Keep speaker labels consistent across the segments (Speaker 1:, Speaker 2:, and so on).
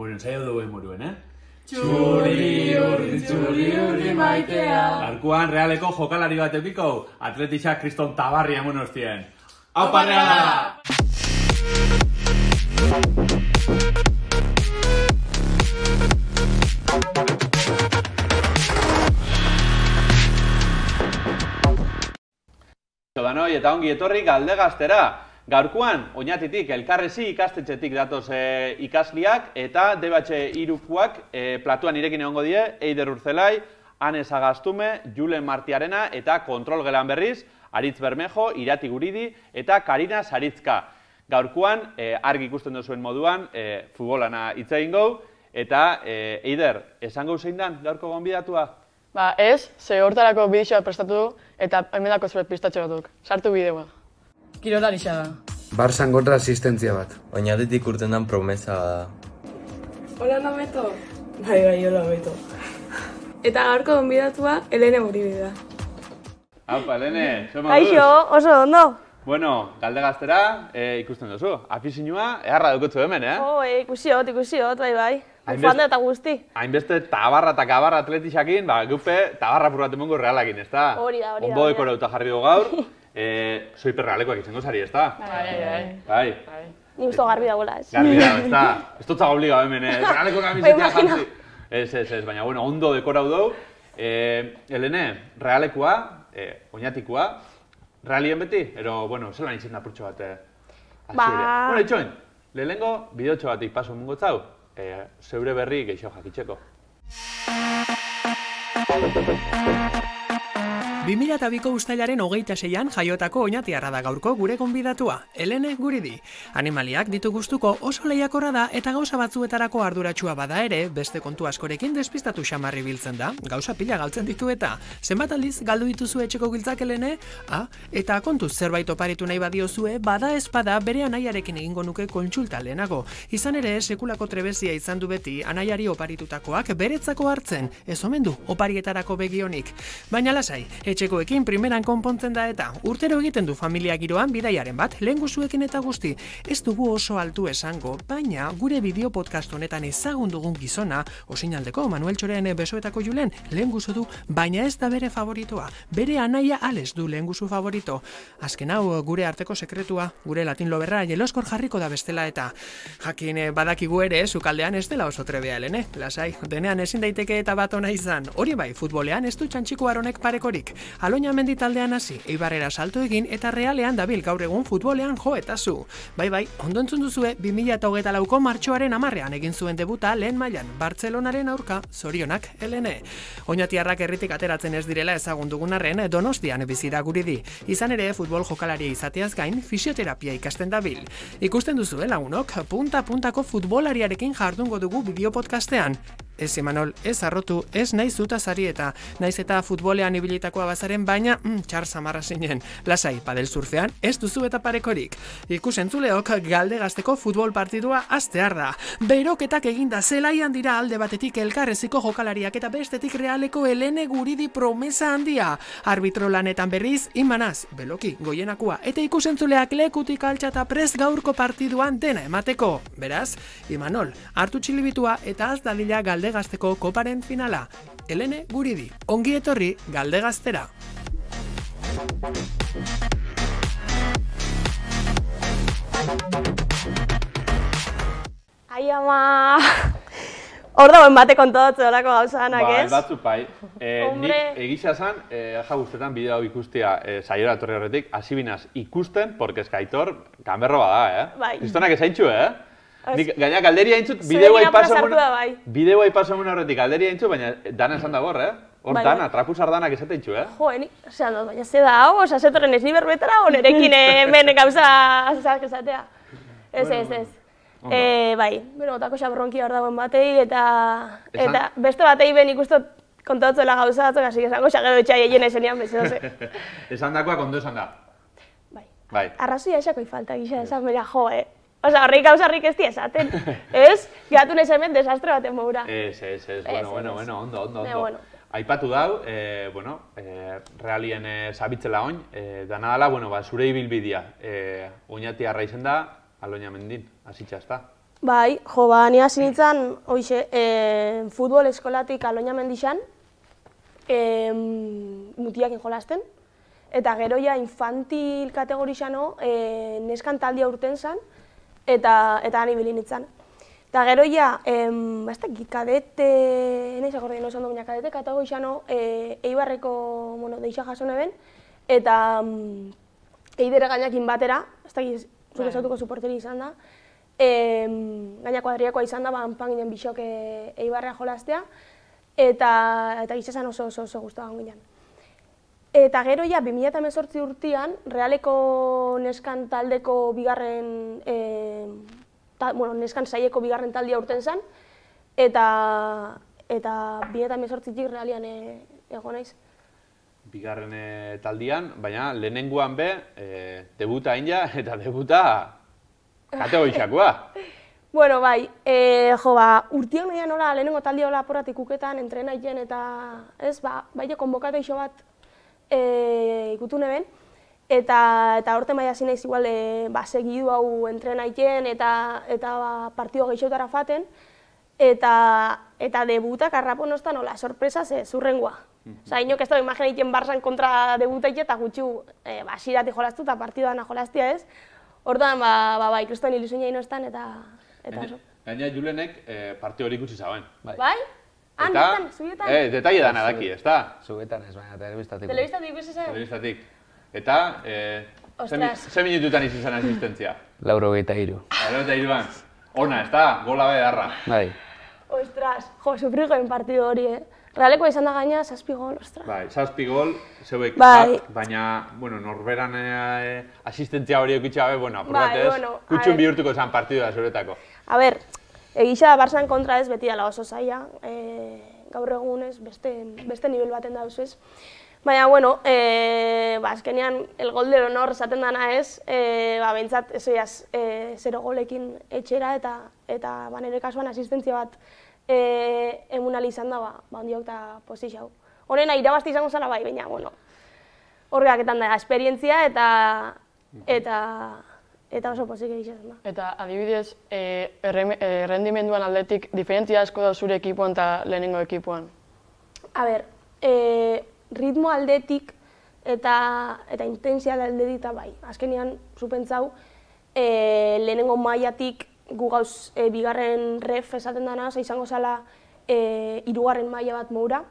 Speaker 1: Bueno, ensaio dugu moruen,
Speaker 2: Txuri urri maitea.
Speaker 1: Garkuan realeko jokalari bat eukiko, atletizak Kriston Tabarria monostien.
Speaker 2: Aupa Reala!
Speaker 1: Danoi eta ongi etorri Galdegaztera. Gaurkoan, Oñatitik, Elkarrezi ikastetxetik datoz ikasliak eta DBH irukuak platuan irekin egongo die, Eider Urzelai, Ane Sagastume, Julen Martiarena eta kontrol gelan berriz, Aritz Bermejo, Irati Guridi eta Karina Saritzka. Gaurkoan, argi ikusten duzuen moduan, futbolana hitz egingo eta Eider, esango zein dan gaurko gonbidatua?
Speaker 3: Ba ez, ze hortarako bidixoa prestatu du eta hemendako zure pistatxo batuk. Sartu bideoa.
Speaker 4: Kirolarixa da.
Speaker 5: Barsan kontra asistentzia bat.
Speaker 6: Oñatitik urten dan promesa da.
Speaker 7: Hola, Nameto. Bai, hola, Beto. Eta gaurko gonbidatua, Elene Guridi da.
Speaker 1: Aupa, Elene, zoma
Speaker 8: Kaixo, oso ondo.
Speaker 1: Bueno, Galdegaztera ikusten duzu. Afizinua, eharra dukotzu hemen,
Speaker 8: Ikusiot, bai. Bufanda eta guzti.
Speaker 1: Hainbeste tabarra eta kabarra atletixakin, gupe tabarra purbat emongo realakin, ez da?
Speaker 8: Hori da.
Speaker 1: Onbo dekorauta jarri du gaur. Soy perrealekoak izango zari, ez da? Bai.
Speaker 8: Ni gusto garbi dagoela, ez.
Speaker 1: Garbi da, ez da? Ez dutza obligado hemen, perrealeko kamisetia jantzi. Ez, baina, bueno, ondo dekorau dugu. Elene, realekoa, Oñatikoa, realien beti? Ero, bueno, zelan izan da purtxo bat Bueno, itxoin, lehenengo bideotxo batik paso mungo zau, zeure berri geixo jakitzeko.
Speaker 9: 2002ko uztailaren 26an jaiotako oñatiarra da gaurko gure gonbidatua, Elene Guridi. Animaliak ditu gustuko oso lehiakorra da eta gauza batzuetarako arduratsua bada ere, beste kontu askorekin despistatu xamarri biltzen da, gauza pila galtzen ditu eta. Zenbat aldiz galdu dituzu etxeko giltzak, Elene? Eta kontuz zerbait oparitu nahi badiozue, bada espada bere anaiarekin egingo nuke kontsulta lehenago. Izan ere, sekulako trebezia izan du beti anaiari oparitutakoak beretzako hartzen, ez omen du oparietarako begionik. Baina lasai, etxekoekin primeran konpontzen da eta urtero egiten du familia giroan bidaiaren bat, lehenguzuekin eta guzti. Ez dugu oso altu esango, baina gure bideo podcast honetan ezagun dugun gizona, osinaldeko Manuel Txoren besoetako Julen lehenguzu du, baina ez da bere favoritoa. Bere anaia Ales du lehenguzu favorito. Azken hau gure arteko sekretua, gure latin loberra jeloskor jarriko da bestela eta jakin badakigu ere sukaldean ez dela oso trebea, Elene. Lasai, denean ezin daiteke eta bat ona izan. Hori bai, futbolean ez du txantxiko aronek parekorik. Aloña Mendi taldean hasi, Eibarrera salto egin eta realean dabil gaur egun futbolean jo eta zu. Bai, ondo entzun duzue 2024ko martxoaren 10ean egin zuen debuta lehen mailan, Bartzelonaren aurka, zorionak, Elene. Oñatiarrak herritik ateratzen ez direla ezagun dugun arren, Donostian bizi da Guridi. Izan ere, futbol jokalaria izateaz gain, fisioterapia ikasten dabil. Ikusten duzue lagunok, punta-puntako futbolariarekin jardungo dugu bideo podcastean. Ez Imanol, ez arrotu, ez naiz zutazari eta naiz eta futbolean ibilitakoa bazaren, baina txar samarra zinen. Lasai, padel surfean, ez duzu eta parekorik. Ikusentzuleok Galdegazteko futbol partidua hastear da. Beroketak eginda zelaian dira alde batetik Elkarreziko jokalariak eta bestetik realeko Elene Guridi promesa handia. Arbitro lanetan berriz, Imanaz, Beloki, Goienakoa, eta ikusentzuleak lekutik altxata prest gaurko partiduan dena emateko. Beraz, Imanol, hartu txilibitua eta az dadila Galdegazteko koparen finala. Elene Guridi, ongi etorri Galdegaztera.
Speaker 8: Ai, ama... Hor dagoen bate kontodatze horako gauzanak, ez?
Speaker 1: Batzuk bai. Nik egisa zan, ja guztetan bideo hau ikustia saiora etorri horretik, hasi binaz ikusten, porque eskaitor, ganberro bada,
Speaker 8: Bai.
Speaker 1: Kristonak ezaintxu, Nik gaina galderia aintzut, bideoa ipasamun horretik galderia aintzut, baina dana esan dago hor, Hor dana, trapuzar danak esateintxu,
Speaker 8: Jo, esan dut, baina ze da hau, zetorren ez ni berbetara, onerekin hemen gauza azazak esatea. Ez. Bai, otako xaborronki hor dagoen batei, eta beste batei ben ikustot kontatzela gauza batzuk, hasi esango xagedo etxai egin esenean bezedoze.
Speaker 1: Esan dakoak ondo esan da. Bai.
Speaker 8: Arrazoia esakoi falta gisa esan bera, jo, Osa, horrik gauzarrik ez di esaten, ez? Gatu nahi hemen desastre baten maura.
Speaker 1: Ez, bueno, ondo. Aipatu dau, realien zabitzela oin, dana dala, zure ibilbidea. Oñatiarra izen da, Aloña Mendin, hasitxa ez da.
Speaker 8: Bai, jo, ni hasi nintzen, hoxe, futbol eskolatik Aloña Mendixan, mutiakin jolasten, eta gero ja infantil kategorixano neskan taldia urten zen, eta han ibili nintzen. Eta gero ja, kadete, nahiz akordien oso ondo, baina kadete kategorixano Eibarreko deixa jaso neben, eta eidere gainakin batera, ez da zuk esautuko suporteri izan da, gaina kuadriakoa izan da, hanpan ginen bisok Eibarrea jolaztea, eta gizazan oso guztagan ginen. Eta gero ja, 2018 urtean, Realeko neskan taldeko bigarren, neskan saieko bigarren taldia urten zen, eta 2018tik Realian egon naiz.
Speaker 1: Bigarren taldian, baina lehenengoan be, debuta inja eta debuta kategorixakoa.
Speaker 8: Bueno, bai, urtiak nahian nola lehenengo taldia hola aporratik uketan, entrenaiten eta, ez, bai konbokatu iso bat ikutu neben, eta horten bai hasi naiz igual segidu hau entrenaiten eta partido gehiotara faten, eta debutak arrapon oztan nola, sorpresa ze zurrengoa. Osa, inok ez da imaginaiten Barçan kontra debutaite eta gutxu sirati jolaztu eta partidoan jolaztia ez. Orduan, ikusten ilusioa inostan eta oso.
Speaker 1: Gaina Julenek partio hori ikusi zauen.
Speaker 8: Bai? Han, zugetan?
Speaker 1: Detaile dana daki, ez da?
Speaker 5: Zugetan ez, baina telebistatik.
Speaker 8: Telebistatik ikusi zen?
Speaker 1: Telebistatik. Eta, ze minututan izan asistentzia?
Speaker 5: 83.
Speaker 1: 83an. Ona, ez da? Gola beharra.
Speaker 5: Bai.
Speaker 8: Ostras, sufrigoen partido hori, Realekoa izan da gaina, 7 gol, ostras.
Speaker 1: Bai, 7 gol, zeuek bat, baina, norberan asistentzia hori eukitxe gabe, aprobatez, kutxun bihurtuko zen partidua zuretako.
Speaker 8: A ber, egisa Barçan kontra ez, beti dala oso zaila, gaur egunez, beste nivel baten dauz ez. Baina, azkenean, el gol del honor esaten dana ez, behintzat, ezoiaz, 0 golekin etxera eta nire kasuan asistentzia bat emunali izan da, ondiok eta posizio. Horrena, irabazti izango zala bai, baina, horregaketan da, esperientzia eta oso pozik egizan da.
Speaker 3: Eta adibidez, errendimenduan aldetik, diferentzia asko da zure ekipuan eta lehenengo ekipuan?
Speaker 8: A ber, ritmo aldetik eta intentzia aldetik eta bai. Azkenean, zupentzau, lehenengo mailatik gu gauz bigarren ref esaten dana, izango zala hirugarren maila bat moura.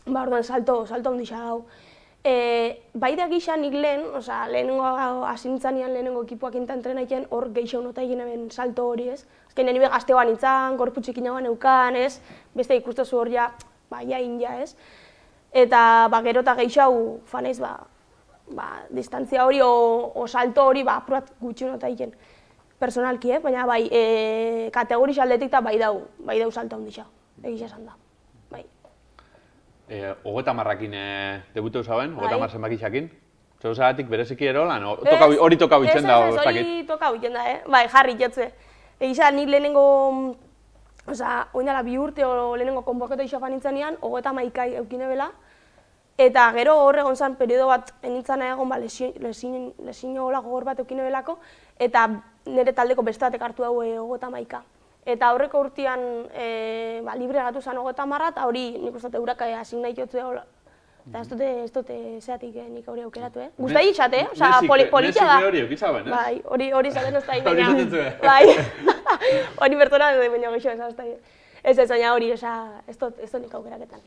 Speaker 8: Orduan salto ondisa dau. Bai da gisa nik lehen, lehenengo asintzanean lehenengo ekipuak inta entrenaiten hor gehiago nota egin eben salto hori ez. Azkenean nire gazteoan nintzen, gorputxik inagoan eukan ez, beste ikustezu hor ja, inja ez. Eta gero eta gehiago fanez, distantzia hori o salto hori apurat gutxi nota egin. Personalki, baina bai, kategoriz aldetik eta bai dau salto ondisa, egisa esan da.
Speaker 1: 30 debutu zauen, 30 zenbakixakin. Zer zagatik bereziki erolan, hori toka bitzen da?
Speaker 8: Ez, hori toka bitzen da, bai, jarri jotze. Egisa, nik lehenengo, oindala 2 urte o lehenengo konbokatu isa fanintzanean, 31 eukine bela, eta gero hor egon zen periodo bat enintzen egon lesino gogor bat eukine belako, eta nire taldeko beste batek hartu dago 31. Eta aurreko urtean libre gatu zen 30, eta hori nik uste euraka hasi nahi jotzu dago. Eta ez dute zeatik nik hori aukeratu, Guztai itxate, politxa da.
Speaker 1: Nezi hori eukizaben, ez?
Speaker 8: Bai, hori zaten ez da
Speaker 1: Hori zaten zuen.
Speaker 8: Bai, hori bertona dut baina gexo ez da. Ez, baina hori, ez dut nik aukeraketan.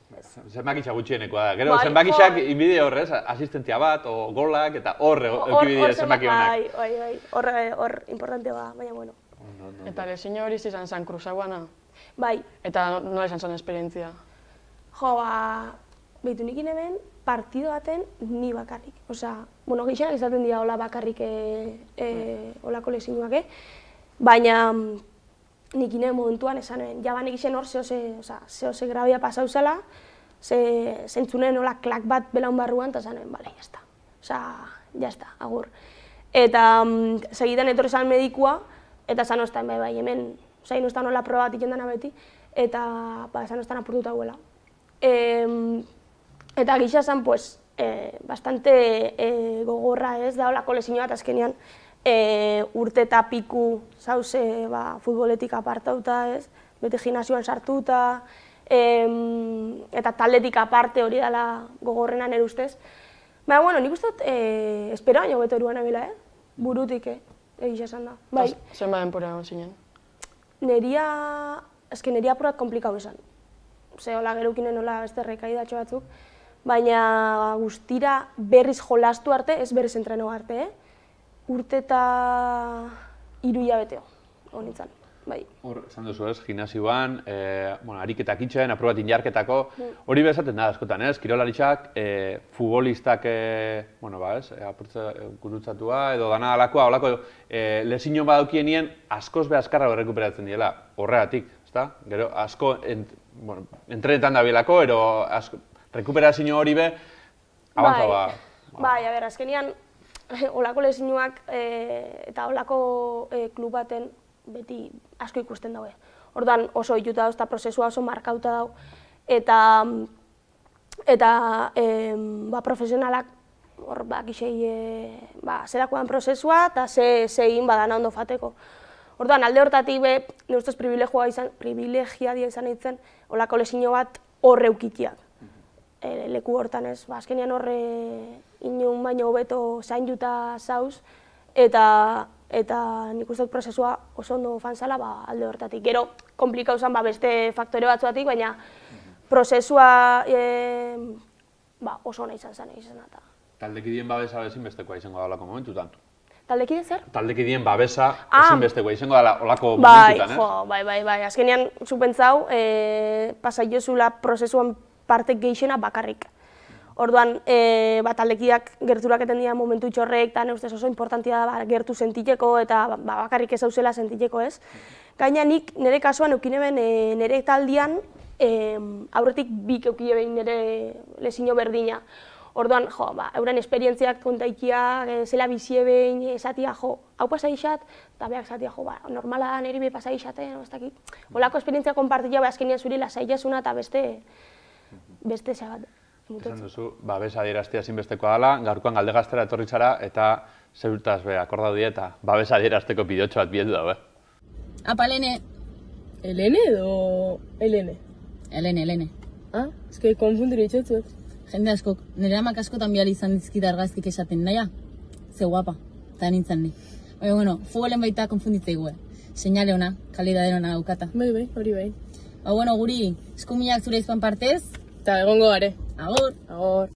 Speaker 1: Zenbakitxa gutxienekoa da. Gero, zenbakitxak inbide horrez, asistentzia bat, o golak, eta hor eukibide zenbaki honak.
Speaker 8: Bai, hor importantea baina bueno.
Speaker 3: Eta lesino hori izan zen Kruzauana?
Speaker 8: Bai.
Speaker 3: Eta nola izan zen esperientzia?
Speaker 8: Jo, behitu nik ineben partido baten ni bakarrik. Gehixenak izaten dira hola bakarrik holako lesinoak, baina nik ine momentuan esan nuen, jaban egiten hor zehose grabia pasau zela, zentzunen hola klak bat belaun barruan, eta esan nuen, bale, jazta. Jazta, agur. Eta segitan etorri zan medikua, eta esan oztan, bai, hemen, zain oztan hola proba bat iken dana beti, eta esan oztan apurtuta huela. Eta gisa zen, bastante gogorra ez da holako lesino bat azkenean, urte eta piku zauze futboletik apartauta, ez? Bete gimnasioan sartuta, eta taldetik aparte hori dela gogorrena nire ustez. Baina, bueno, nik uste dut, espero baino beto eruan abila, burutik, egisa esan da. Bai.
Speaker 3: Zer ma denpora egon zinen?
Speaker 8: Neria apurat komplikau esan. Ze, hola, gerukinen hola beste rekaidatxo batzuk, baina guztira berriz jolastu arte, ez berriz entreno arte, urte eta 3 hilabeteo, honitzen. Bai.
Speaker 1: Hor, esan duzu ez, gimnasioan, ariketak itxen, aprobat injarketako, hori bezaten da askotan, ez? Kirolaritzak, futbolistak, gurutzatua, edo dana alakoa, holako lesiño badaukienien askoz be azkarra errekuperatzen diela, horregatik, ezta? Gero, asko, entrenetan dabilako, ero rekuperazio hori be, abantza ba.
Speaker 8: Bai, a ber, azkenian, holako lesiñoak eta holako klub baten, beti asko ikusten daue. Orduan oso ituta dauz eta prozesua oso markauta dau. Eta profesionalak hor bakixei zerakoan prozesua eta ze egin badana ondo fateko. Orduan alde hortatik nire ustez privilegiadia izan nintzen olako lesino bat horre ukitiak. Leku hortan ez, azkenean horre inun baino hobeto zainduta zauz eta nik uste dut prozesua oso ondo fanzala alde hortatik. Gero, komplikau zen beste faktore batzuatik, baina prozesua oso ona izan zen egizena.
Speaker 1: Taldekideen babesa ezinbestekoa izango da olako momentutan.
Speaker 8: Taldekide zer?
Speaker 1: Taldekideen babesa ezinbestekoa izango da olako momentutan, ez?
Speaker 8: Bai. Azkenean, zupentzau, pasaiozula prozesuan parte geixena bakarrik. Orduan, taldekideak gerturaketen dira momentu itxorrek, eta neustez oso importantia da gertu sentiteko eta bakarrik ez hauzela sentiteko, ez? Gaina nik nire kasuan eukine nire taldian aurretik bik eukine behin nire lesino berdina. Orduan, euren esperientziak kontaikia, zela bizie behin, esatia, hau pasa izat, eta behak esatia, normala da niri be pasa izate, ez dakit. Olako esperientzia konpartia azkenean zuri lasaiasuna eta beste zebat.
Speaker 1: Esan duzu, babesa adieraztea ezinbestekoa dela, gaurkoan Galdegastera etorri zara eta zeurtaz akordatu die eta babesa adierazteko bideotxo bat bietu dago.
Speaker 4: Apa, Elene.
Speaker 7: Elene edo Elene?
Speaker 4: Elene.
Speaker 7: Ah, ez que konfundiru itxotzuet.
Speaker 4: Jende askok, nire amak askotan bihal izan dizkit argazkik esaten, naia? Ze guapa, eta nintzen ni. Baina, futbolen baita konfunditzeigu, seinale ona, kalidade ona daukata.
Speaker 7: Bai, hori bai.
Speaker 4: Guri, eskuminak zure izpan partez,
Speaker 7: eta egongo gare.
Speaker 4: Agor.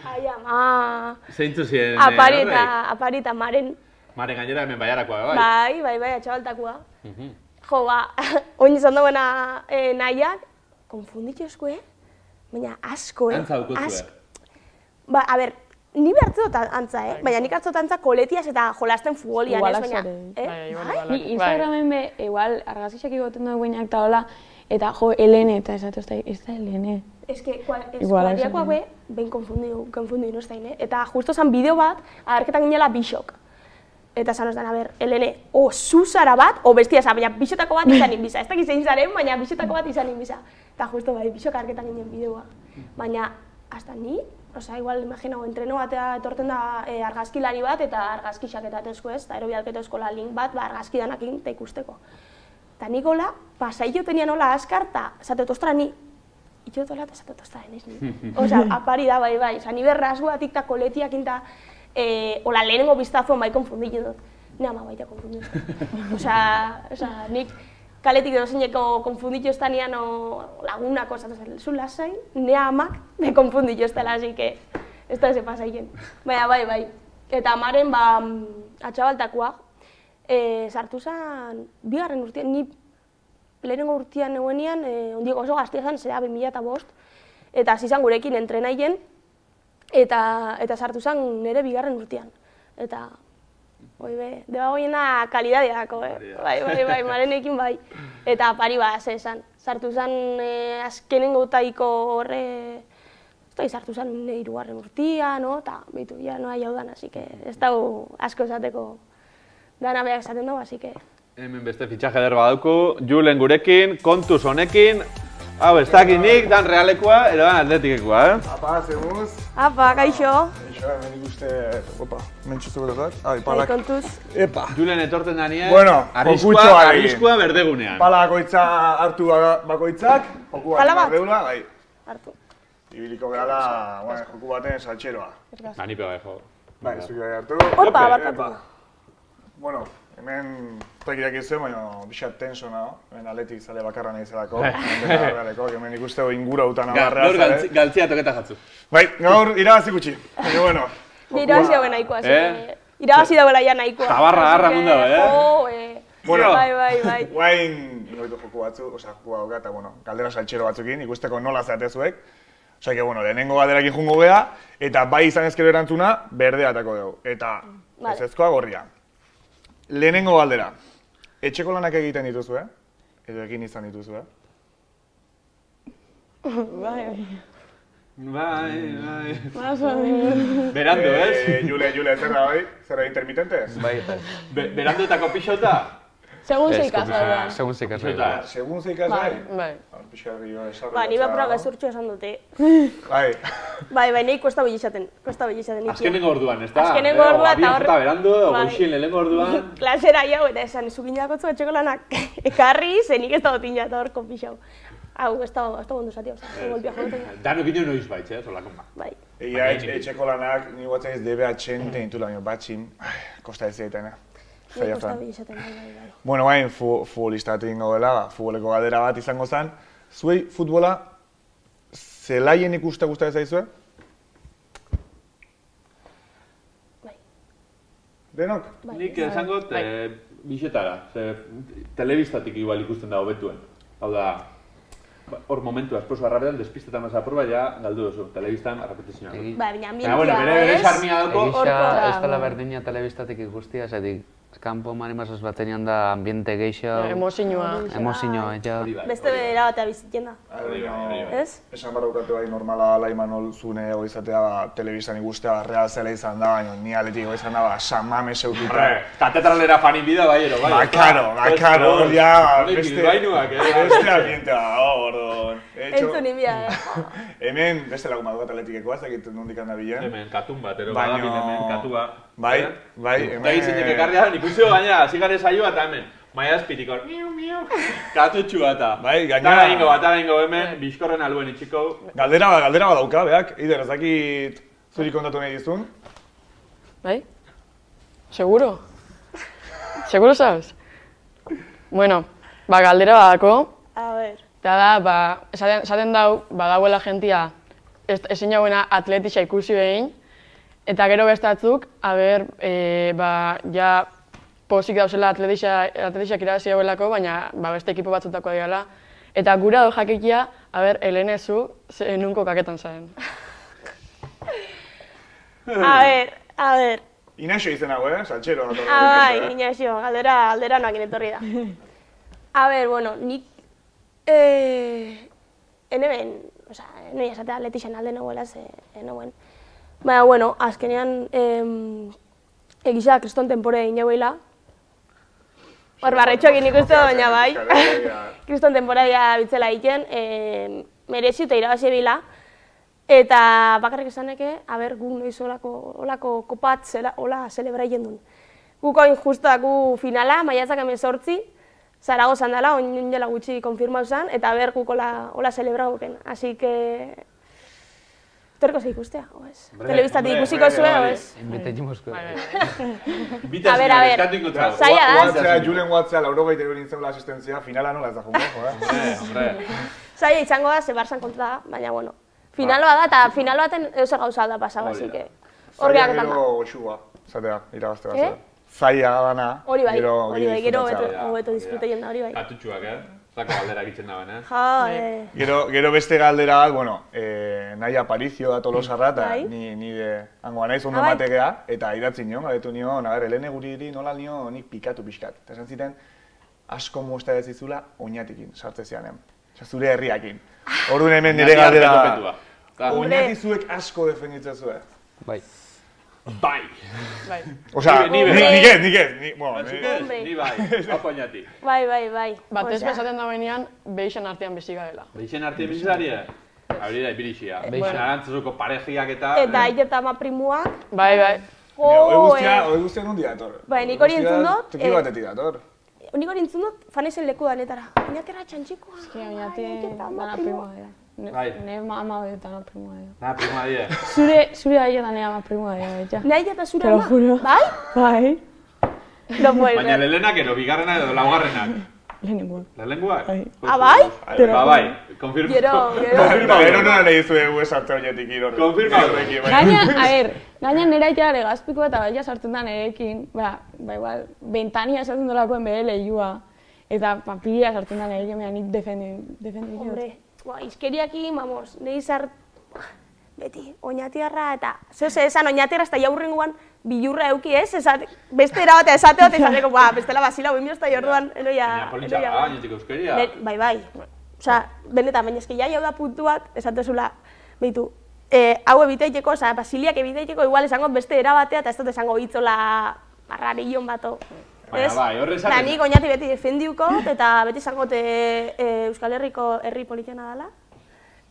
Speaker 8: Ai, ama.
Speaker 1: Zeintzu ziren
Speaker 8: Aparita, Maren.
Speaker 1: Maren gainera hemen baiarakoa, bai?
Speaker 8: Bai, atxabaltakoa. Oin izan dagoena nahiak, konfunditxo esko, baina asko,
Speaker 1: Antza dukutu,
Speaker 8: A ber, ni behartze dut antza, baina nik hartze dut antza koletiaz eta jolasten futbolian, baina...
Speaker 3: Ni
Speaker 7: Instagramen igual argazixak igoten dut guinak eta hola, eta Elene, eta esatu ez da Elene.
Speaker 8: Ez que, kuadriakoak behin konfundidu noztain, eta justo zan bideo bat, agerketan ginela Bixok. Eta zan ozdan, Elene, zuzara bat, bestia zan, baina Bixotako bat izan inbiza. Ez dakit zein zaren, baina Bixotako bat izan inbiza. Eta justo Bixok agerketan ginen bideoa. Baina, hasta ni, igual imaginago, entreno batea etorten da argazkilari bat, eta argazkixak eta tezko ez, eta aerobialketo eskola link bat, argazki danakin eta ikusteko. Eta nik hola, pasaio tenian hola askar, eta zateot, ostra, ni itxot hola eta zateot, ostra, denez ni. Apari da, bai, ni berrasguatik eta koletiak eta hola lehenengo biztazuan bai konfunditu dut. Ni ama baita konfunditu dut. Nik kaletik edo zeineko konfunditu ez da nian lagunako, zu lasai, ni amak me konfunditu ez dela, así que ez da eze pasaien. Baina, bai. Eta amaren, atxabaltakoa, sartu zen, 2. urtean, ni lehenengo urtean eguenean, ondiko oso gaztia zen, zera 2005, eta hasi zen gurekin entrenaien, eta sartu zen nire 2. urtean. Eta, deba goiena kalidadeako, bai, Marenekin bai. Eta pari esan, sartu zen azkenengo taiko horre, sartu zen 3. urtean, eta bitu, ja, noa jaudan, así que ez dago asko esateko dana beak esaten dugu, así que...
Speaker 1: Hemen beste fitxaje eder badauku, Julen gurekin, kontuz honekin, hau ez dakit nik, dan realekoa, edo dan atletikekoa,
Speaker 2: Apa, zemuz?
Speaker 8: Apa, kaixo.
Speaker 10: Hemen ikuste, opa, mentxutu berotak. Palak.
Speaker 8: Kontuz.
Speaker 10: Epa.
Speaker 1: Julen etorten danien,
Speaker 10: Bueno,
Speaker 1: arriskua berdegunean.
Speaker 10: Pala bakoitza hartu bakoitzak, joku
Speaker 8: Pala bat?
Speaker 10: berdeula, bai.
Speaker 8: Hartu.
Speaker 10: Ibiliko gehala, joku baten saltxeroa.
Speaker 1: Ni pega, jo.
Speaker 10: Bai, zuki bai hartu.
Speaker 8: Opa, barkatu.
Speaker 10: Bueno, hemen tekirak izuen, baina bixat tensona, hemen atletik zale bakarra nahi zelako. Hemen ikustego ingura utan abarrea
Speaker 1: Gaur
Speaker 10: zale.
Speaker 1: galtzia toketa jatzu.
Speaker 10: Bai, gaur irabazi gutxi, baina bueno.
Speaker 8: Ni irabazi dagoen nahikoa, irabazi dagoela ja nahikoa.
Speaker 1: Tabarra garra mundu,
Speaker 10: Bueno,
Speaker 8: bai.
Speaker 10: Guain, ingoitu joku batzu, joku bat eta, bueno, galdera saltxero batzukin, ikusteko nola zeatezuek. Osea, que, bueno, lehenengo galderakin jungo gea, eta bai izan ezkero erantzuna, berdea atako dugu. Eta ezezkoa gorria. Lehenengo galdera, etxeko lanak egiten dituzue, edo egin izan dituzue.
Speaker 8: Bai.
Speaker 1: Berandu, ez?
Speaker 10: Jule, zer da bai? Zer da intermitente?
Speaker 5: Bai,
Speaker 1: Beranduetako pixota?
Speaker 3: Segun ze ikasla.
Speaker 5: Segun ze ikasla.
Speaker 10: Segun ze ikasla?
Speaker 3: Bai.
Speaker 8: Ba, ni bapura gazurtxo esan dute.
Speaker 10: Bai.
Speaker 8: Bai, nahi kosta bilixaten.
Speaker 1: Azkenengo orduan, ez da?
Speaker 8: Azkenengo orduan eta
Speaker 1: hor... berandu, goxien lehenengo orduan...
Speaker 8: Klasera jau eta esan, zuginakotzu etxeko lanak ekarri, zenik ez da botin jata hor konpixau. Hau, ez da bondu zati, golpia jogoten.
Speaker 1: Dano ginen noiz baitz, solakon ba.
Speaker 8: Bai.
Speaker 10: Egia, etxeko lanak, ni guatzen ez DBH-en tenitula, batxin, kosta ez egiten,
Speaker 8: Ni kosta bilixaten, bai.
Speaker 10: Bueno, bain, futbolistatu ingo dela, futboleko galdera bat izango zen. Zuei futbola, zelaien ikuste gusta ez zaizue?
Speaker 8: Bai.
Speaker 10: Denok?
Speaker 1: Nik esango, bixetara, telebistatik igual ikusten da hobetuen. Hau da, hor momentu esposo arrabetan, despistetan masa proba, ja galdu duzu, telebistan repetizioa.
Speaker 8: Ba, baina ambientia,
Speaker 1: bere sarmia dauko.
Speaker 5: Egisa, ez dela berdina telebistatik ikustia, zetik, kanpo marimazaz batenean da ambiente geixo... Emozioa, ja...
Speaker 8: Beste bera batea bizitzen da. Ez?
Speaker 10: Esan barra dukate bai normala ala imanol zune ego izatea telebistan ikustea real zela izan da, baina ni atletiko izan da, samame zeukita.
Speaker 1: Katedralera fanin bida bai, ero, bai.
Speaker 10: Bakaro, ja, beste ambientea, ordon.
Speaker 8: Entzun inbia,
Speaker 10: Hemen, beste lagun bat atletikekoa, ez dakit nondik handa bilen.
Speaker 1: Hemen, katun bat, ero, badapin hemen, katua.
Speaker 10: Bai, hemen...
Speaker 1: Eta izinek ekarriaren, ikusio gainera, zigare saioa eta hemen. Maia azpitikor, miu, katutxua eta.
Speaker 10: Bai, gainera...
Speaker 1: Tara ingo hemen, bizkorren aluen itxiko.
Speaker 10: Galdera bat dauka, beak, Eider, ez dakit zuri kontatu nahi dizun.
Speaker 3: Bai? Seguro? Seguro sabes? Bueno, galdera badako.
Speaker 8: A ver.
Speaker 3: Eta da, esaten dau, badauela jentia ezin jauena atletixa ikusi behin, eta gero bestatzuk, ja pozik dauzela atletixak irabazi hauelako, baina beste ekipo batzutako digala. Eta gura do jakikia, Helenezu, nunko kaketan zaren.
Speaker 8: A ver.
Speaker 10: Inaxo izen hau, saltxero.
Speaker 8: Bai, Inaxo, galdera noakin etorri da. A ver, bueno, nik... Hemen, nahi esatea atletixan alde nagoela, nagoen. Baina, bueno, azkenean, egisa kriston tempore egin jauela. Hor barretxoekin ikustu, baina bai. Kriston tempore bitzela egiten, merezi eta irabazi bila. Eta bakarrik esaneke, guk noiz olako kopat hola zelebra egin duen. Guk oin justu finala, maiatzak 18, Zaragozan dela, oin dela gutxi konfirmau zen, eta guk hola zelebra guken. Así que... Torko ze ikustea, oez? Telebistatik ikusiko zuen, oez?
Speaker 5: Inbite jimuzko.
Speaker 8: A ver, zaila da.
Speaker 10: Julen Watzea, 83 nintzen asistentzia, finala nola ez da jungo,
Speaker 8: Zaila izango da, ze Barzan kontra da, baina, bueno. Finaloa da, eta final baten euse gauza da pasau, así que... Horgeak etan da.
Speaker 10: Zaila gero goxua, zatea, irabazte bat. Zaila dana,
Speaker 8: gero hobeto disfruteien da, hori bai.
Speaker 1: Katutxuak, Zako galdera egitzen daben,
Speaker 10: Gero beste galdera bat, bueno, nahi Aparicio da Tolosarra, eta ni de hangoa naiz ondo mategea, eta idatzi nion, galetu nion, Helene guriri nola nion nik pikatu pixkat. Eta esan ziten, asko muestra ez izula oinatikin, sartze zianen. Zure herriakin. Orduan hemen nire galdera... Oinatizuek asko defenditzen zuen.
Speaker 5: Bai.
Speaker 1: Bai.
Speaker 10: Osa, nik ez.
Speaker 1: Ni bai, apoñati.
Speaker 8: Bai.
Speaker 3: Batez bezaten da benean, beixen artean bizi garela.
Speaker 1: Beixen artean bizi zaria? Hori da, ipirixia. Arantzazuko parejiak eta...
Speaker 8: Eta Aitor eta ama primuak.
Speaker 3: Bai.
Speaker 10: Hoi guztia nundi dator.
Speaker 8: Bai, nik hori entzun dut.
Speaker 10: Teki batetik dator.
Speaker 8: Nik hori entzun dut, fanezen leku danetara. Oñatera txantxikoa.
Speaker 3: Eski, oñati dana primua dira. Ne ama dana primua dira.
Speaker 1: Dana primua dira.
Speaker 3: Zure aia da ne ama primua dira, betxa.
Speaker 8: Ne aia eta zure ama?
Speaker 3: Te lo juro.
Speaker 8: Bai?
Speaker 3: Bai.
Speaker 1: Baina lehenak edo, bigarrenak edo laugarrenak.
Speaker 3: Lehenengoak.
Speaker 1: Lehenengoak?
Speaker 8: Bai?
Speaker 1: Bai, konfirma.
Speaker 10: Gero nola nahi zuegu esartza horietik iror.
Speaker 1: Konfirma.
Speaker 3: Gaina nera ita legazpiko eta baila sartzen da nerekin, igual, bentania sartzen dolakoen bere lehiua. Eta papiria sartzen da nerekin, mea nik defendi.
Speaker 8: Hombre, izkeriakin, vamos, nehi beti, oñatiarra eta... Zeuze, esan oñatiarra eta jaurrengoan bilurra euki ez, beste erabatea esateo, eta bestela basila buen biosta jorduan, enoia...
Speaker 1: Baina politxaka, oñatik euskeria.
Speaker 8: Bai. Osa, benetan, baina eski jai hau da puntu bat, esatezula, behitu, hau ebiteiteko, osa, basiliak ebiteiteko, igual esango beste erabatea, eta ez dut esango hitzola arrarillon bato.
Speaker 1: Baina bai, horre esaten.
Speaker 8: Nik oñati beti defendiuko, eta beti esangote Euskal Herriko herri politiana dela,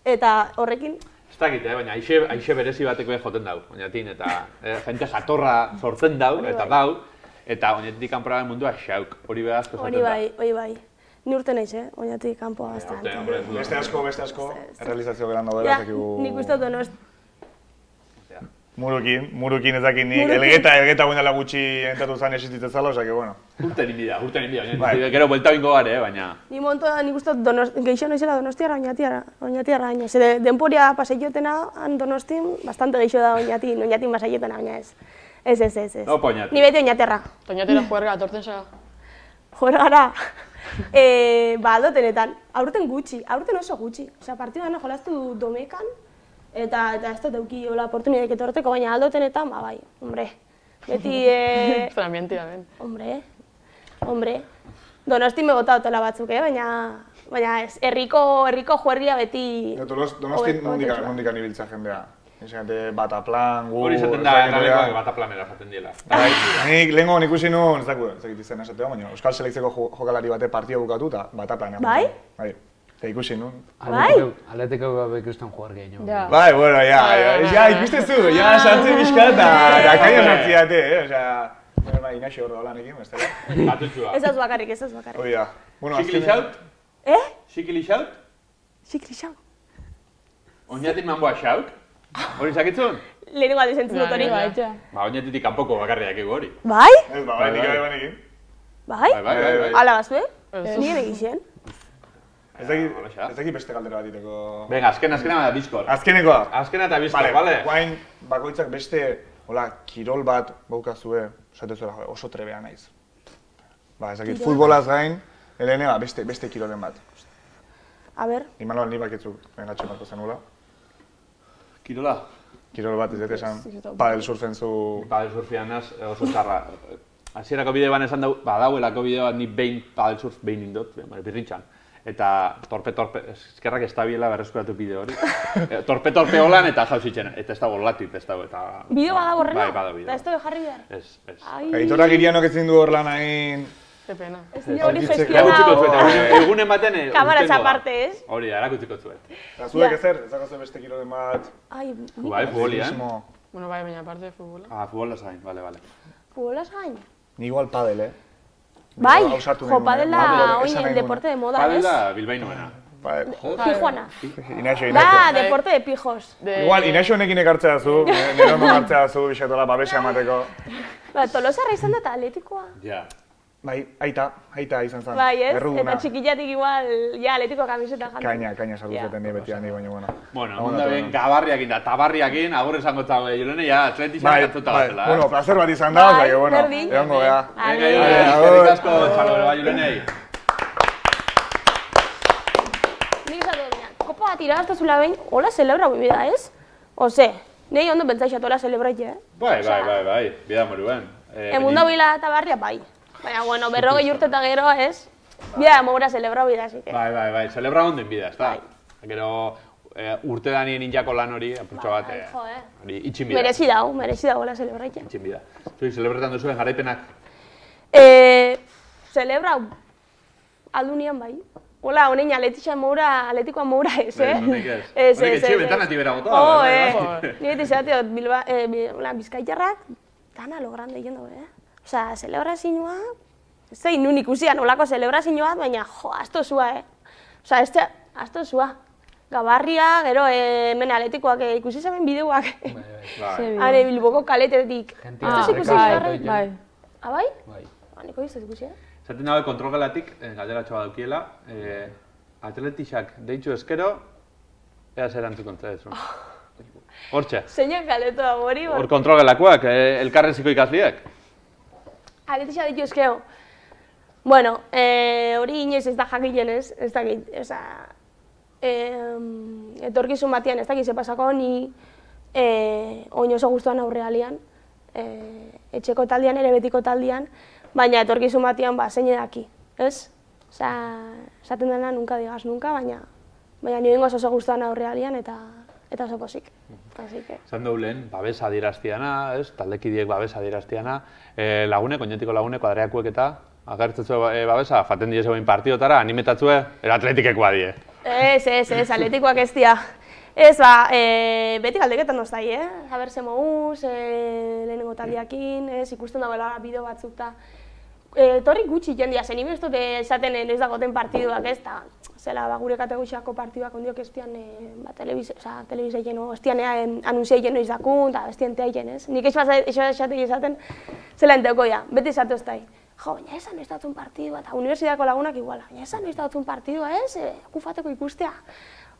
Speaker 8: eta horrekin,
Speaker 1: Ez dakit, baina aixe berezi bateko joten dau, oñatin, eta jente jatorra sortzen dau, eta oñatik kanpora mundua xauk, hori behazko zaten da.
Speaker 8: Hori bai. Ni urte naiz, oñatik kanpoa bastante.
Speaker 10: Beste asko, errealizazio geran daudela, ezakigu...
Speaker 8: Nik uste dut donost.
Speaker 10: Murukin ezakit nik, elgeta guindala gutxi entatu zan existitzen zala, osake, bueno.
Speaker 1: Urten inbida, gero buelta bingo gare, baina...
Speaker 8: Nik uste dut geixo noizela Donostiara, oñatiarra baina. Ze denporia pasaiotena, Donostin, bastante geixo da oñatin pasaiotena, baina ez. Ez.
Speaker 1: Opa oñati.
Speaker 8: Ni beti oñaterra.
Speaker 3: Oñatera juerga, atortzen zaga.
Speaker 8: Juergara. Aldotenetan, aurten oso gutxi. Osea, partidana jolaztu domekan, eta ez dut euki hola oportunidadik etorteko, baina aldotenetan, bai, hombre. Beti...
Speaker 3: Ambientia,
Speaker 8: Hombre. Donosti me gota hotela batzuk, baina ez, herriko juergia beti...
Speaker 10: Donosti nondikan ibiltza jendea. Ezagate, Bataplan, gu...
Speaker 1: Hori izaten da, erralekoak Bataplanera jaten diela.
Speaker 10: Nik lehenko ikusi nuen, ezakit izan esatea, baina Euskal Selekzioko jokalari bate partida bukatu eta Bataplanera.
Speaker 8: Bai?
Speaker 10: Eta ikusi nuen.
Speaker 5: Atletiko gabe ikusten jugar gehiago.
Speaker 10: Bai, bueno, ja, ikustezu, ja, sartzen bizka eta kaina sartziate, osea... Bai, Inaxio hor da holan ekin, bestela.
Speaker 1: Batutxua.
Speaker 8: Ez az bakarrik.
Speaker 10: Hoi da.
Speaker 1: Sikili xaut? Sikili xaut?
Speaker 8: Sikili xaut.
Speaker 1: Oñatin manboa xauk? Hori zakitzun?
Speaker 8: Lehenengo aldiz entzun dut hori.
Speaker 1: Oñatitik kanpoko bakarriak ego hori.
Speaker 8: Bai?
Speaker 10: Ez bai, nik bai banekin.
Speaker 8: Bai?
Speaker 1: Bai.
Speaker 8: Ala gazue? Nien egizien?
Speaker 10: Ez dakit beste galdera bat iteko...
Speaker 1: Venga, azkena da bizkor.
Speaker 10: Azkenekoa?
Speaker 1: Azkena eta bizkor, bale?
Speaker 10: Guain bakoitzak beste, kirol bat baukazue, esatezuela, oso trebea naiz. Ez dakit, futbolaz gain, Helene, beste kirolen bat.
Speaker 8: A ber?
Speaker 10: Imanol, ni bakitzuk, engatxe marko zenula.
Speaker 1: Kirola?
Speaker 10: Kirol bat, ez dut esan, padel surfen zu...
Speaker 1: Padel surfian oso txarra. Hasierako bideoan esan badauelako bideoa ni behin padel surf behin indot, birrintxan. Eta torpe, eskerrak ez da biela berreskuratu bideo hori. Torpe holan eta jauzitzen, eta ez dago latip, ez dago, eta...
Speaker 8: Bideo badago horrela?
Speaker 1: Bai, badago bideo.
Speaker 8: Eta ez dago jarri behar?
Speaker 1: Ez.
Speaker 10: Aitorrak irianok ezin du horlan hain...
Speaker 3: Ze pena.
Speaker 8: Ez nire hori gestionau...
Speaker 1: Egun ematen...
Speaker 8: Kamaraz aparte, ez?
Speaker 1: Hori da, erakutziko zuet.
Speaker 10: Eta zuek ezer, ez dago beste kirolen bat...
Speaker 1: Bai, futboli,
Speaker 3: Bueno, bai, baina aparte futbola.
Speaker 1: Futbolaz gain, bale.
Speaker 8: Futbolaz gain?
Speaker 10: Ni igual padel,
Speaker 8: Bai, padela oin el deporte de moda, ez?
Speaker 1: Padela bilbainoena.
Speaker 8: Pijuana.
Speaker 10: Inaxo.
Speaker 8: Da, deporte de pijos.
Speaker 10: Igual, Inaxo honekin ekartzea zu, nire ondo hartzea zu, bisatola babesa emateko.
Speaker 8: Tolosarra izan da eta atletikoa.
Speaker 1: Ja.
Speaker 10: Bai, aita izan zen.
Speaker 8: Bai, ez? Eta txikillatik igual, aletiko kamiseta jantzen.
Speaker 10: Kaina sartuzetan nire beti handi, baina, bueno.
Speaker 1: Bueno, onda ben gabarriakin da tabarriakin, agur esango txago, Julene, ja, atletizan gatzuta batela.
Speaker 10: Bueno, placer bat izan da, oza, que, bueno, egongo, bea.
Speaker 1: Venga, Julene, eskerrik asko, txalo, Julenei.
Speaker 8: Nik esatu dut, kopa bat irabaztazula behin, hola celebra bibida, ez? Ose, nahi ondo pentsaixatu hola celebraite,
Speaker 1: Bai, bida moruen.
Speaker 8: Emunda bila eta barria, bai. Baina, bueno, berrogei urte eta gero, ez? Bida, mogura celebra bida, así que...
Speaker 1: Bai, celebra onden bida, ez da? Gero, urte da nien ninjako lan hori, apurtxo bat, itxin bida.
Speaker 8: Merezi dago la celebraite.
Speaker 1: Itxin bida. Zuek, celebretan duzuen jarraipenak?
Speaker 8: Celebra aldunian bai. hola, honein atletikoa moura ez,
Speaker 1: Honek ez. Honek etxe betanati bera gota.
Speaker 8: Nire tizateot, Bizkaitarrak, dana lo grande egin dugu, Osa, celebrazioa, ez da inun ikusian olako celebrazioa, baina, jo, astozua, Osa, astozua. Gabarria, gero, hemen atletikoak ikusi zaben bideoak. Hane, Bilboko kaletetik. Ez ikusi zarren?
Speaker 3: Bai.
Speaker 8: Abai? Bai. Niko izuz ikusi,
Speaker 1: Zaten nabe kontrolgelatik, galderatxo bat dukiela, atletixak deitxu eskero, ea zer antzukontza ez. Hortxe.
Speaker 8: Zeinak galetoa hori.
Speaker 1: Hor kontrolgelakoak, elkarreziko ikasliek.
Speaker 8: Atletixak deitxu eskero. Bueno, hori inoiz ez da jakilen ez dakit, etorkizun batean ez dakit ze pasako, ni oin oso guztuan aurrealian, etxeko taldean ere betiko taldean, baina etorkizun batean zein edaki, ez? Osa, esaten dena nunca digas nunca, baina ni bengoz oso guztuan aurrealian eta oso posik.
Speaker 1: Zan dugu lehen, babesa adieraztiana, taldekidiek babesa adieraztiana, lagunek, oinetiko lagunek, kuadriakuek eta agertzatzu babesa, faten die zegoen partidotara, animetatzue, atletikekoa die.
Speaker 8: Ez, atletikoak ez dia. Ez, beti galdeketan doztai, Aber ze moguz, lehenengo taldiakin, ikusten dagoela bideo batzuk eta torrik gutxi jendia, zen nire ez dute esaten ez dagoten partiduak, ez, eta zela gure kategoriako partiduak ondiok ez dian telebizia jeno, ez dian anunzia jeno izakun, eta ez dian tea jen, ez. Nik esatek esaten zela enteuko ja, beti esatu ez dai. Jo, baina esan ez datzun partidua, eta unibertsitateko lagunak iguala, baina esan ez datzun partidua, okufateko ikustea.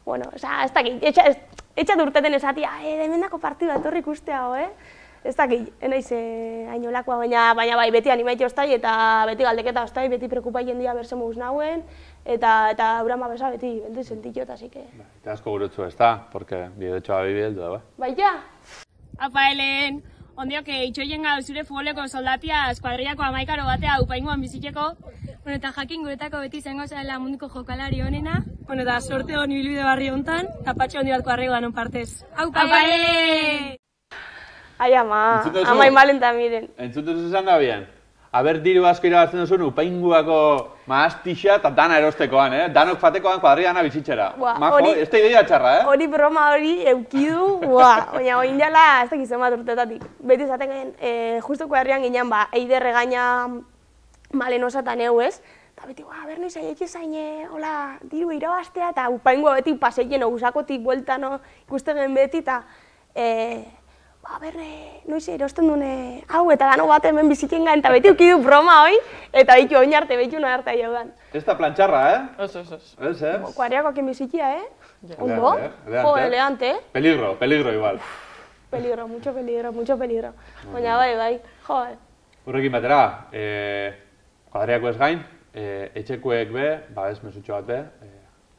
Speaker 8: Bueno, ez dakit, etxat urteten esatia, demendako partidua etorri ikustea, Ez dakit, enaiz hainolakoa, baina bai, beti animaitea ostai, eta beti galdeketa ostai, beti prekupai jendia berse moguz nauen, eta euran babesa beti sentitxot, así que...
Speaker 1: Eta asko gurutzu ez da, porque bidetxoa bibi heldu da,
Speaker 8: Bai, ja!
Speaker 7: Apa, Helen, ondiok itxoien gau zure futboleko soldatia eskuadriako amaikaro batea upaingoan bizitzeko. Eta jakin guretako beti izango zela munduko jokalari honena. Eta sorte honi bilbide barri hontan, eta patxo hondi batko arregoan onpartez. Aupa, Helen!
Speaker 8: Ai, ama inbalenta miren.
Speaker 1: Entzutuz esan da bien. Aber diru asko irabazten duzun upainguako maastixa eta dana erostekoan, Danok fatekoan kuadriana bizitzera. Majo, ez da ideia txarra,
Speaker 8: Hori broma hori eukidu, baina oin dela ez dakizen bat urtetatik. Beti zaten justu kuadrian ginen, eiderre gaina malenosa eta neu, ez? Eta beti, ber noiz aietxe zain, hola, diru irabaztea, eta upaingoa beti paseien usakotik bueltan ikusten gen beti, eta noiz erosten dune hau eta dano bat hemen bizitzen gain, eta beti ukidu broma hoi, eta behitu oin arte, behitu nahi arte jaudan.
Speaker 1: Ez da plantxarra,
Speaker 3: Ez.
Speaker 8: Kuadriakoakin bizitzia, Ondo? Jo, elegante,
Speaker 1: Peligro igual.
Speaker 8: Peligro, mucho peligro. Baina bai, jo.
Speaker 1: Horrekin batera, kuadriako ez gain, etxekuek be, ez mesutxo bat be,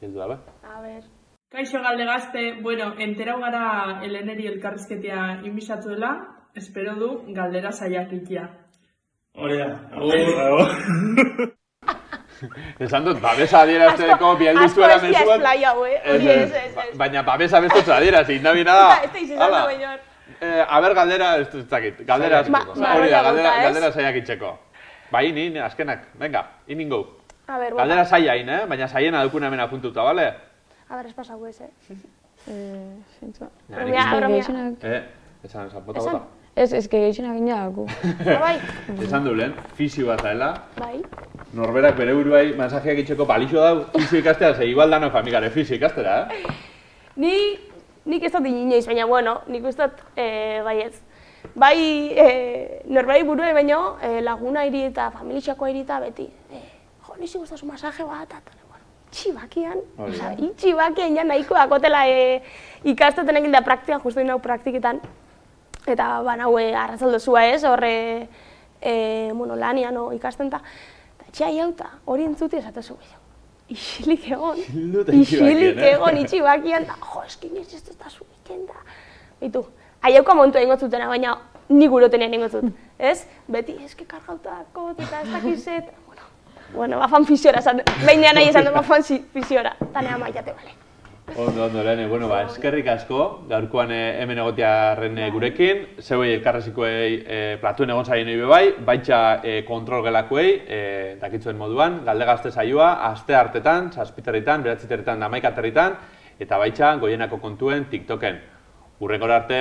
Speaker 1: hildu da be.
Speaker 8: A ber.
Speaker 2: Kaixo galde gazte, enterau gara Heleneri elkarrizketia inbizatzuela, espero du galdera saiak ikia.
Speaker 10: Hori da, agur.
Speaker 1: Esan dut, babesa adierazteko bialdizuela mesuak.
Speaker 8: Asko esplai hau,
Speaker 1: Baina babesa bestotza adieraz, indabina da.
Speaker 8: Ez da izan da, baina.
Speaker 1: Aber galdera, ez dakit, galdera azkeko. Hori da, galdera saiak itxeko. Bai, ni, azkenak, venga, iningo. Galdera saiain, baina saiena dukuna hemen apuntuta, bale?
Speaker 8: A ber, ez pasago ez,
Speaker 3: Zintzua.
Speaker 8: Bromia.
Speaker 1: Esan bota.
Speaker 3: Ez que geixenak inaku.
Speaker 8: Bai.
Speaker 1: Esan du lehen, fisio bat zaela.
Speaker 8: Bai.
Speaker 1: Norberak bere buruai masajeak itxeko balixo dau, fisio ikastea, ze igual dano famigare fisio ikastera,
Speaker 8: Nik ez dut inoiz, baina, nik uste dut, bai ez. Bai, norberai burue baino, laguna hiri eta familixakoa hiri eta beti. Jo, nizi guztazu masaje bat, itxibakian, itxibakian ja nahiko dakotela ikastetenek da praktikan, justu inau praktiketan. Eta naue arrazaldozua ez, horre lanian ikasten eta etxea jauta hori entzuti esatezu isilik egon itxibakian, eta jo, eskin ez da zuiken da. Beitu, aiauka montu egingo zutena, baina nik urotenean egingo zut, ez? Beti, eske kargautako, eta ez dakizet, bafan fisiora, behin nahi esan dut bafan fisiora, eta nea maiate, bale.
Speaker 1: Ondo, Elene. Bueno, eskerrik asko, gaurkoan hemen egotiarren gurekin, zeuei elkarrezikoei platuen egon zaien hori bai, baitxa kontrol gelakoei, dakitzuen moduan, Galdegazte saioa, aste hartetan, 7:00, 9:00, 11:00, eta baitxa Goienako kontuen TikToken. Hurrengora arte!